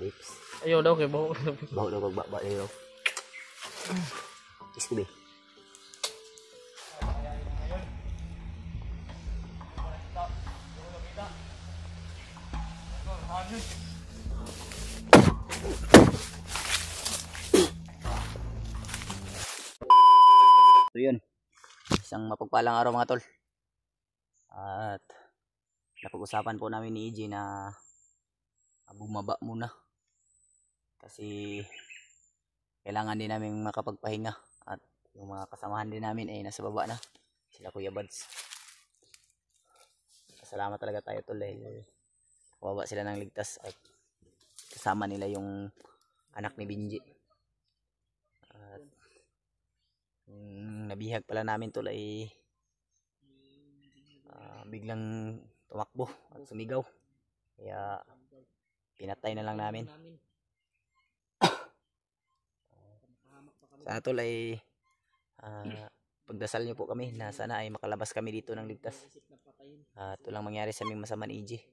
Lips. Ayaw daw kay baho. Baho daw pagbaba daw. Iski be. So yun, isang mapagpalang araw mga tol. At napag-usapan po namin ni EJ na bumaba muna. Kasi kailangan din namin makapagpahinga. At yung mga kasamahan din namin ay nasa baba na. Sila Kuya Buds. Salamat talaga tayo tol eh. Bumaba sila ng ligtas at kasama nila yung anak ni Binji. At nabihag pala namin tol ay biglang tumakbo at sumigaw. Kaya pinatay na lang namin. Sana tol ay pagdasal niyo po kami na sana ay makalabas kami dito ng ligtas. Ito lang mangyari sa aming masama ni EJ.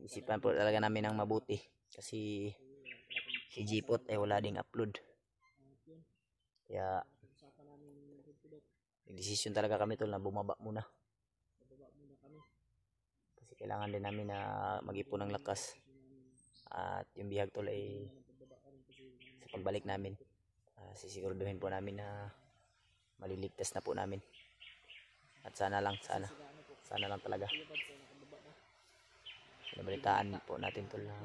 Isipan po talaga namin ng mabuti kasi si Jipot ay wala ding upload. Kaya decision talaga kami tol na bumaba muna. Kasi kailangan din namin na mag-ipon ng lakas. At yung bihag tol ay sa pagbalik namin sisiguraduhin po namin na maliligtas na po namin. At sana lang talaga nabalitaan po natin tol na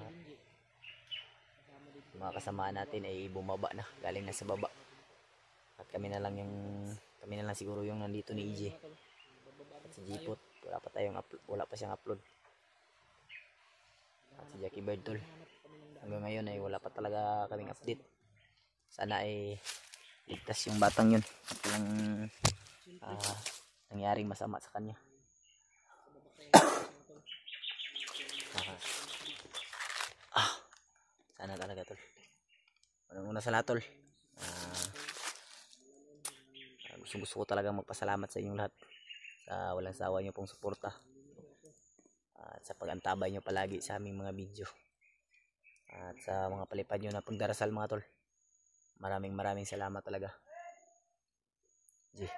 mga kasamaan natin ay bumaba na, galing na sa baba. At kami na lang siguro yung nandito ni EJ. At si Jipot, wala pa siyang upload. At si Jackie Bird tol, hanggang ngayon ay wala pa talaga kaming update. Sana ay ligtas yung batang yun at walang nangyaring masama sa kanya. Sana talaga tol. Una sa lahat tol, gusto ko talaga magpasalamat sa inyong lahat sa walang sawa nyo pong suporta at sa pag-antabay nyo palagi sa aming mga video at sa mga palipad nyo na pagdarasal mga tol. Maraming salamat talaga. Okay.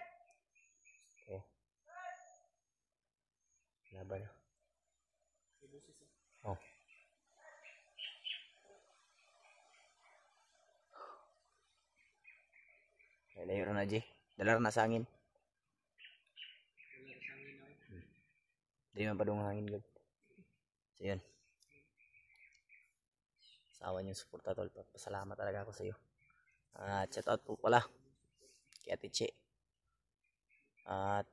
Laban. Oh. Layo na G. Dalar na sa hangin. Hindi man pa doon hangin gud. So yun. Sawa niyong suporta tol. Pasalamat talaga ako sa iyo. Shout out po pala kay Ate Che. At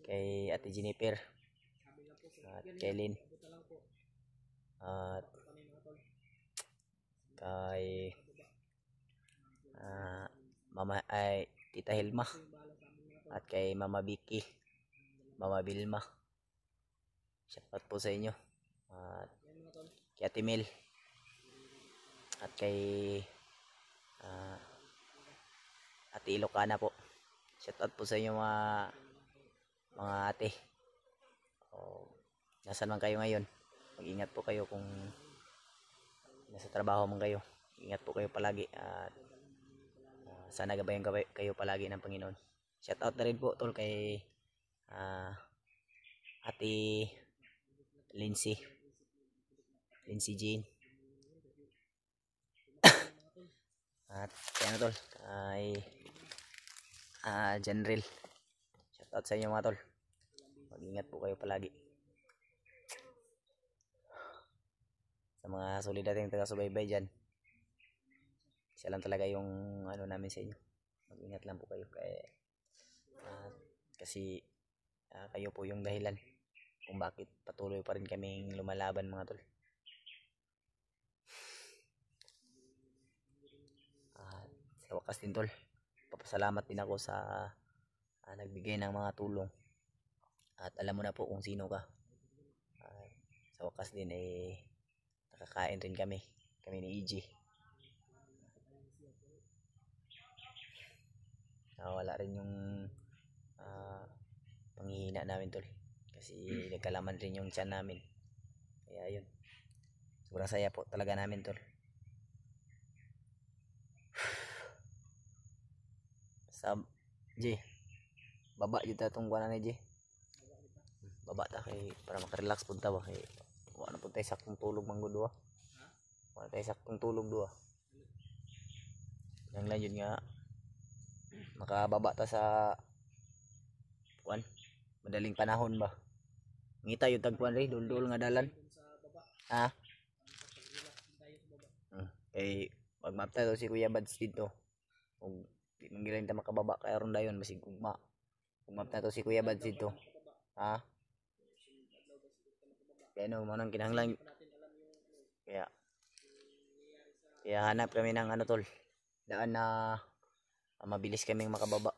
kay Ate Jennifer. At kay Lynn. At kay Mama ay Tita Hilma. At kay Mama Vicky, Mama Vilma. Shout out po sa inyo. At kay Ate Mel. At kay Ate Ilocana po. Shout out po sa inyo mga ate. Nasaan man kayo ngayon, mag-ingat po kayo kung nasa trabaho man kayo. Ingat po kayo palagi at sana gabayan kayo palagi ng Panginoon. Shout out na rin po tol kay Ate Lindsay Jean. At kaya na tol kay General. Shout out sa inyo mga tol. Mag-ingat po kayo palagi. Sa mga solid nating taga-subaybay dyan, isa lang talaga yung namin sa inyo. Mag-ingat lang po kayo kasi kayo po yung dahilan kung bakit patuloy pa rin kaming lumalaban mga tol. Sa wakas din tol, papasalamat din ako sa nagbigay ng mga tulong. At alam mo na po kung sino ka. Sa wakas din nakakain rin kami ni EJ. Wala rin yung panghihina namin tol kasi nagkalaman rin yung tiyan namin. Kaya yun. Sobrang saya po talaga namin tol. Sa J. Baba jud ta tong kuan ni J. Baba ta kay para maka-relax pud ta ba kay wala pud tay saktong tulog manggod duha. Wala tay saktong tulog duha. Yang lang yun nga makababa ta sa kuan madaling panahon ba. Ngita yung tagpuan rin, dul-dul nga dalan. Ha? Eh, pag mapta to si Kuya Bads dito. Kung di manggilan ta makababa kay aron dayon basig ugma. Kung mapta to si Kuya Bads dito. Ha? Kaya no, manang kinahanglan. Kaya hanap kami ng ano tol. Daan na mabilis kaming makababa.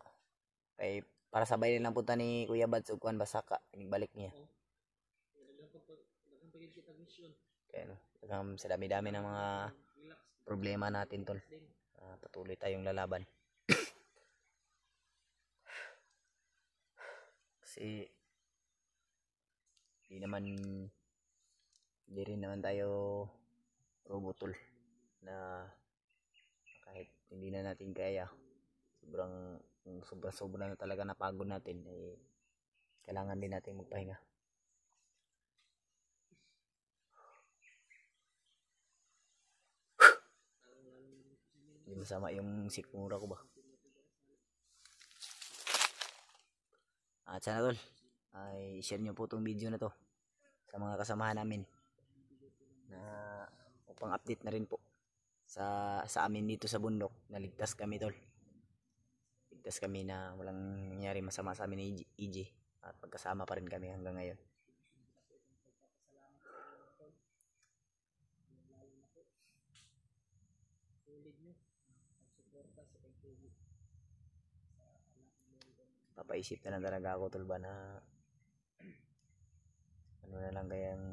Kay para sabay din lang punta ni Kuya Bads ug kuan basaka, balik niya. Kaya no, sa dami-dami ng mga problema natin tol. Patuloy tayong lalaban. Kasi hindi rin naman tayo robot tol na kahit hindi na natin kaya sobra na talaga napagod natin eh, kailangan din natin magpahinga. Hindi masama yung sikmura ko ba. At sana tol ay share nyo po itong video na to sa mga kasamahan namin na upang update na rin po sa amin dito sa bundok na ligtas kami tol. Ligtas kami na walang nangyari masama sa amin ni EJ at pagkasama pa rin kami hanggang ngayon. Papaisip na talaga ako tol ba na ano na lang kayang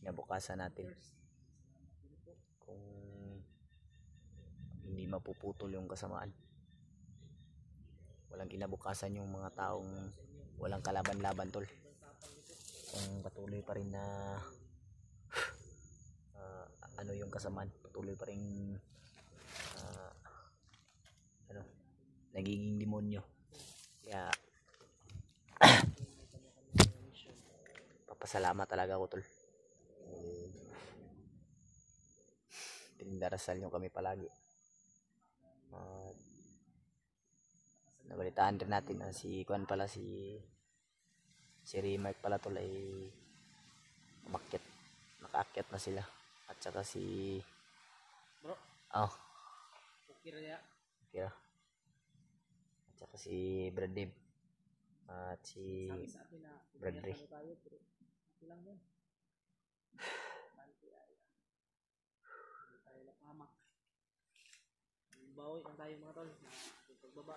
kinabukasan natin kung hindi mapuputol yung kasamaan. Walang kinabukasan yung mga taong walang kalaban-laban tol. Kung patuloy pa rin na ano yung kasamaan, patuloy pa rin nagiging demonyo. Kaya papasalamat talaga ako tol. Pinagdarasal nyo kami palagi. Nabalitaan rin natin na si Juan pala si Rimark pala tol ay nakaakyat na sila. At saka si bro. Kira. At saka si Brad Dave. At si Bradley. Bawi lang tayo mga tol. Pagbaba.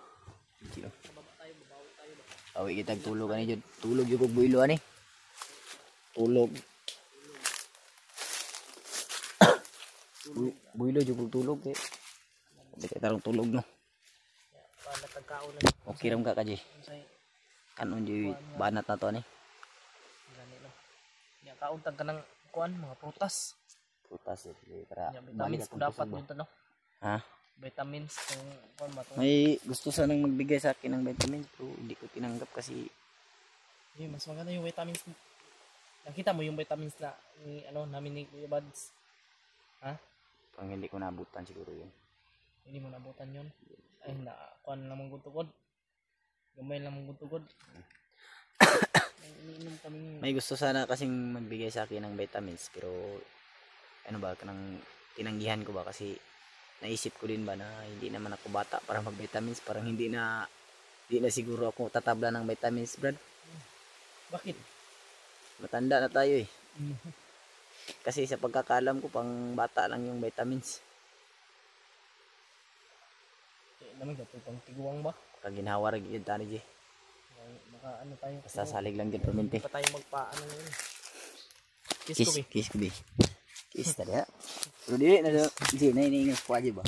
Pagbaba tayo, babawi tayo ba. Bawi kita tulog ani jud. Tulog jud kog builo ani. Tulog. Builo jud kog tulog kay. Di kay tarong tulog no. Para tagkaon na. Okay ram ka kaji. Kanon jud banat na to ani. Gani no. Ya kaon tag kanang kuan mga prutas. Prutas para vitamins dapat dito no. Ha? Vitamins kung may gusto sanang magbigay sa akin ng vitamins pero hindi ko tinanggap kasi mas maganda yung vitamins. Nakita mo yung vitamins na ni namin ni Kuya Bads. Ha? Pang hindi ko nabutan siguro yun. Hindi mo nabutan yun? Ay na kuan lang mong gutugod. Gamay lang mong gutugod. May gusto sana kasing magbigay sa akin ng vitamins pero ano ba kanang tinanggihan ko ba kasi naisip ko din ba na hindi naman ako bata para mag-vitamins, parang hindi na siguro ako tatabla ng vitamins, Brad. Bakit? Matanda na tayo eh. Kasi sa pagkakalam ko pang bata lang yung vitamins. Naman gato pang tiguang ba? Kaginhawa ra gyud tani di. Baka ano tayo? Basta salig lang gyud permente. Pa tayo magpaano ngayon. Kiss ko bi. Kiss tadi ya. Pero dili na di na iniingat ko aja ba.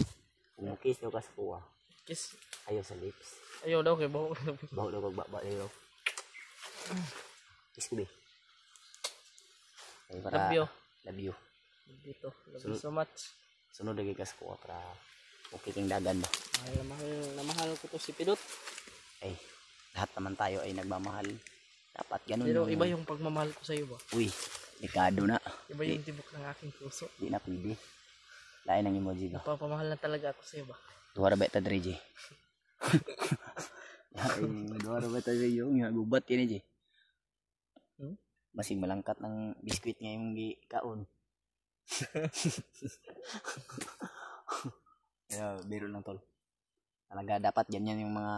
Kung kiss daw ka sa kuha. Kiss. Ayaw sa lips. Ayaw daw kay baho. Baho daw kag baba daw. Kiss ko bi. Ay, Love you. Love you. Dito. Love you so much. Sunod lagi kas ko para okay king dagan ba. Mahal ko to si Pidot. Ay, lahat naman tayo ay nagmamahal. Dapat ganun. Pero iba yung pagmamahal ko sa iyo ba? Uy, delikado na. Iba yung tibok ng aking puso. Di na pwede. Lain ang emoji ba? Papamahal na talaga ako sa iyo ba? Duwara ba ita dre, G? Duwara ba ita dre yung gubat yan, G? Masing malangkat ng biskwit ngayong kaon. Biro lang tol. Talaga dapat ganyan yung mga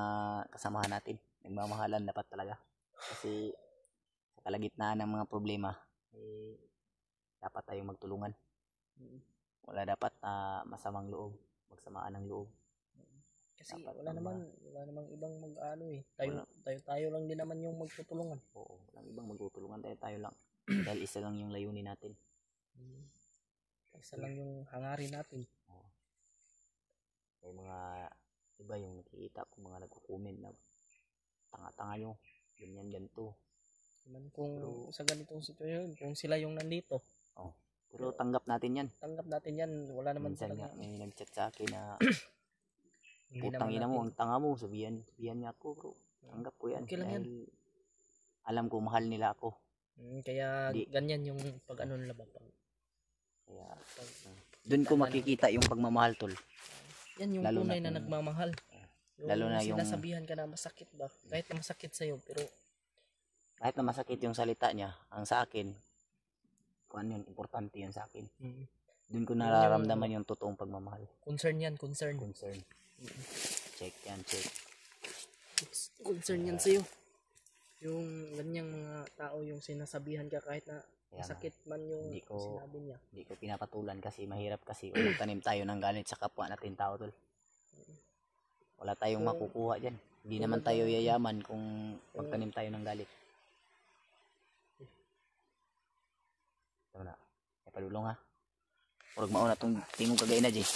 kasamahan natin. Nagmamahalan dapat talaga. Kasi sa kalagitnaan ng mga problema, dapat tayong magtulungan. Wala dapat masamang loob, magsamaan ng loob. Kasi dapat wala namang ibang mag-ano eh. Tayo lang din naman yung magtutulungan. Oo, walang ibang magtutulungan, tayo lang. Dahil isa lang yung layunin natin. Isa lang yung hangarin natin. May mga iba yung nakikita ko mga nagko-comment na tanga-tanga nyo, ganyan ganito. Kung sa ganitong sitwasyon, kung sila yung nandito. Pero tanggap natin yan. Tanggap natin yan. Wala naman minsan talaga. Nga, may nag-chat sa akin na putang ina mo, ang tanga mo. Sabihan niya ako, bro. Tanggap ko yan. Okay lang yan. Alam ko mahal nila ako. Kaya ganyan yung pag-ano nila ba? Kaya doon ko makikita yung pagmamahal, tol. Yan yung lalo tunay na nagmamahal. Lalo na yung sinasabihan ka na masakit ba? Kahit na masakit sa'yo, pero kahit na masakit yung salita niya, ang sa akin, kung ano yun, importante yun sa akin. Doon ko nararamdaman yung totoong pagmamahal. Concern yan, concern. Check yan, check. Concern yan sa'yo. Yung ganyang mga tao yung sinasabihan ka kahit na masakit man yung sinabi niya. Hindi ko pinapatulan kasi mahirap kasi kung tanim tayo ng galit sa kapwa natin tao, tol. Wala tayong makukuha dyan. Hindi naman tayo yayaman kung magtanim tayo ng galit. Tama na. Ay palulong ha. Purag mauna itong tingong kagay na, Jay.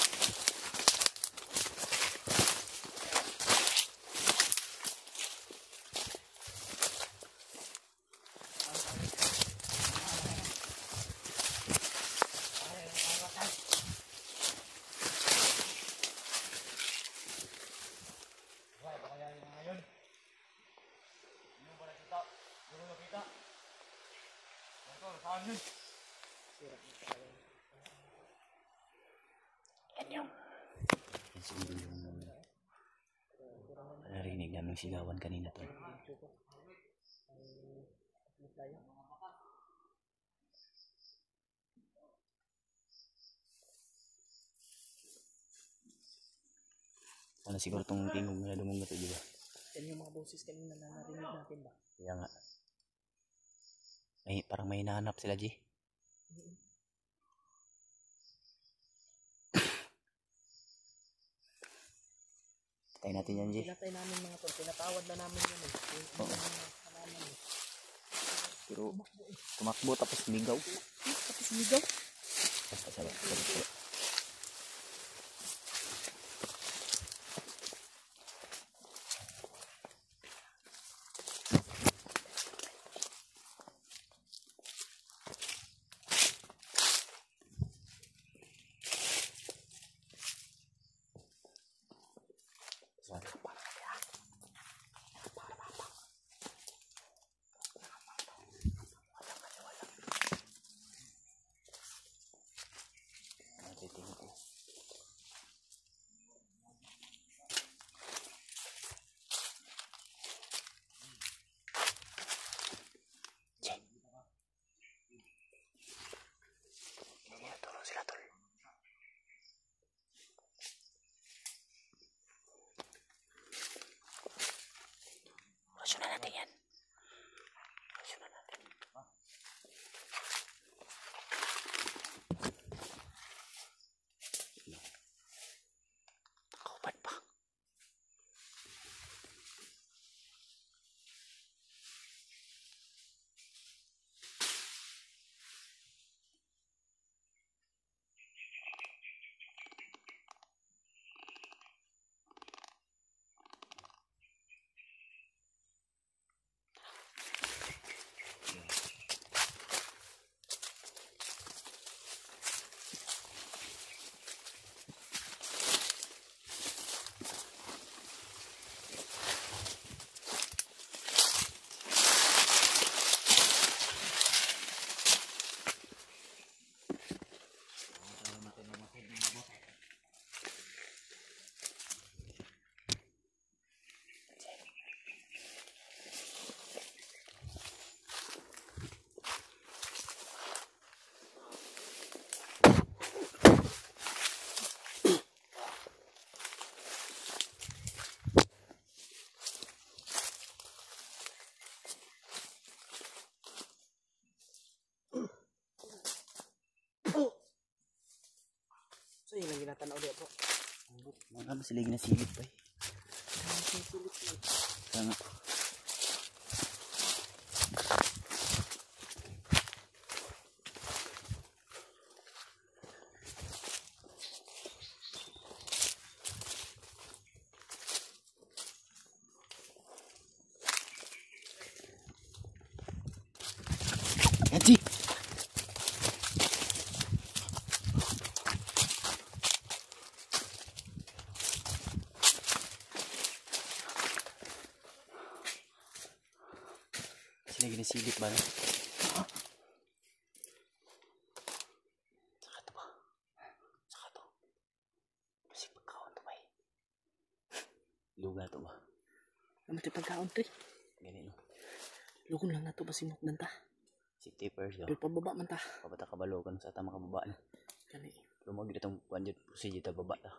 Narinig namin sigawan kanina, tol. Wala siguro itong tingog na dumong na ito, di ba? Yan yung mga boses kanina na narinig natin ba? Kaya nga. Parang may hinahanap sila, G. Patay natin yan, G. Pinatay namin mga tol. Pinatawad na namin yan eh. Pero tumakbo tapos ligaw. Tapos ligaw? Sabi. natanaw di po. Mga masilig na silid pa eh. Kaya nga. Yan si! Sila ginisilip ba? Saka to ba? Saka to. Kasi pagkaon to ba eh. Luga to ba? Ano tayo pagkaon to eh? Ganyan no. Lugon lang na to ba sinok dan ta? Safety first daw. Pero pababa man ta. Pabata kabalo kan sa tama kababa na. Kani. Pero mo gitong panjud procedure ta baba ta.